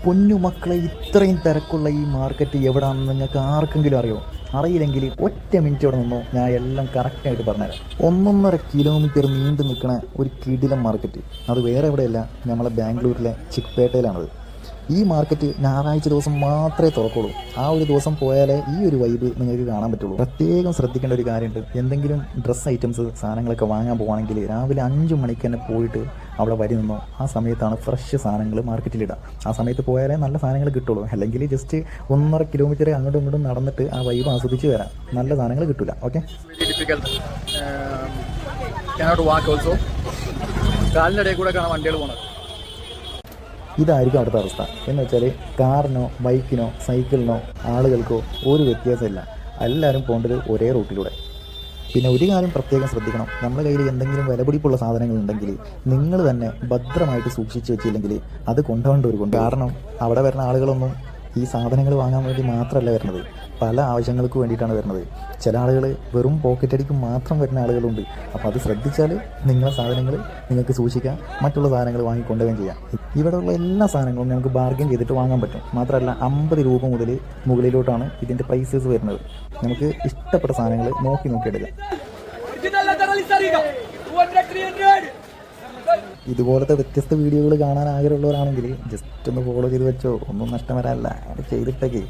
പൊന്നു മക്കളെ, ഇത്രയും തിരക്കുള്ള ഈ മാർക്കറ്റ് എവിടെയാണെന്ന് നിങ്ങൾക്ക് ആർക്കെങ്കിലും അറിയോ? അറിയില്ലെങ്കിൽ ഒറ്റ മിനിറ്റ് ഇവിടെ നിന്നോ, ഞാൻ എല്ലാം കറക്റ്റായിട്ട് പറഞ്ഞുതരാം. 1.5 കിലോമീറ്റർ നീണ്ടു നിൽക്കുന്ന ഒരു കിടിലം മാർക്കറ്റ്. അത് വേറെ എവിടെയല്ല, നമ്മളെ ബാംഗ്ലൂരിലെ ചിക്പേട്ടയിലാണത്. ഈ മാർക്കറ്റ് ഞായറാഴ്ച ദിവസം മാത്രമേ തുറക്കുള്ളൂ. ആ ഒരു ദിവസം പോയാലേ ഈ ഒരു വൈബ് നിങ്ങൾക്ക് കാണാൻ പറ്റുള്ളൂ. പ്രത്യേകം ശ്രദ്ധിക്കേണ്ട ഒരു കാര്യമുണ്ട്. എന്തെങ്കിലും ഡ്രസ്സ് ഐറ്റംസ് സാധനങ്ങളൊക്കെ വാങ്ങാൻ പോകുകയാണെങ്കിൽ രാവിലെ 5 മണിക്ക് തന്നെ പോയിട്ട് അവിടെ വരി നിന്നോ. ആ സമയത്താണ് ഫ്രഷ് സാധനങ്ങൾ മാർക്കറ്റിലിടുക. ആ സമയത്ത് പോയാലേ നല്ല സാധനങ്ങൾ കിട്ടുള്ളൂ. അല്ലെങ്കിൽ ജസ്റ്റ് 1.5 കിലോമീറ്റർ അങ്ങോട്ടും ഇങ്ങോട്ടും നടന്നിട്ട് ആ വൈബ് ആസ്വദിച്ച് വരാം. നല്ല സാധനങ്ങൾ കിട്ടില്ല. ഓക്കെ, കാലിനിടയിൽ കൂടെ കാണാൻ വണ്ടികൾ പോകുന്നത്. ഇതായിരിക്കും അവിടുത്തെ അവസ്ഥ. എന്ന് വെച്ചാൽ കാറിനോ ബൈക്കിനോ സൈക്കിളിനോ ആളുകൾക്കോ ഒരു വ്യത്യാസമില്ല. എല്ലാവരും പോകേണ്ടത് ഒരേ റൂട്ടിലൂടെ. പിന്നെ ഒരു കാര്യം പ്രത്യേകം ശ്രദ്ധിക്കണം. നമ്മുടെ കയ്യിൽ എന്തെങ്കിലും വിലപിടിപ്പുള്ള സാധനങ്ങളുണ്ടെങ്കിൽ നിങ്ങൾ തന്നെ ഭദ്രമായിട്ട് സൂക്ഷിച്ച് വെച്ചില്ലെങ്കിൽ അത് കൊണ്ടുപോകേണ്ടവരുണ്ട്. കാരണം അവിടെ വരുന്ന ആളുകളൊന്നും ഈ സാധനങ്ങൾ വാങ്ങാൻ വേണ്ടി മാത്രമല്ല വരുന്നത്, പല ആവശ്യങ്ങൾക്ക് വേണ്ടിയിട്ടാണ് വരുന്നത്. ചില ആളുകൾ വെറും പോക്കറ്റടിക്ക് മാത്രം വരുന്ന ആളുകളുണ്ട്. അപ്പോൾ അത് ശ്രദ്ധിച്ചാൽ നിങ്ങളെ സാധനങ്ങൾ നിങ്ങൾക്ക് സൂക്ഷിക്കാം, മറ്റുള്ള സാധനങ്ങൾ വാങ്ങിക്കൊണ്ടുവരികയും ചെയ്യാം. ഇവിടെയുള്ള എല്ലാ സാധനങ്ങളും നമുക്ക് ബാർഗെയിൻ ചെയ്തിട്ട് വാങ്ങാൻ പറ്റും. മാത്രമല്ല 50 രൂപ മുതൽ മുകളിലോട്ടാണ് ഇതിൻ്റെ പ്രൈസസ് വരുന്നത്. നമുക്ക് ഇഷ്ടപ്പെട്ട സാധനങ്ങൾ നോക്കി എടുക്കാം. ഇതുപോലത്തെ വ്യത്യസ്ത വീഡിയോകൾ കാണാൻ ആഗ്രഹമുള്ളവരാണെങ്കിൽ ജസ്റ്റ് ഒന്ന് ഫോളോ ചെയ്ത് വെച്ചോ. ഒന്നും നഷ്ടം വരാനല്ല, അത് ചെയ്തിട്ടേക്ക്.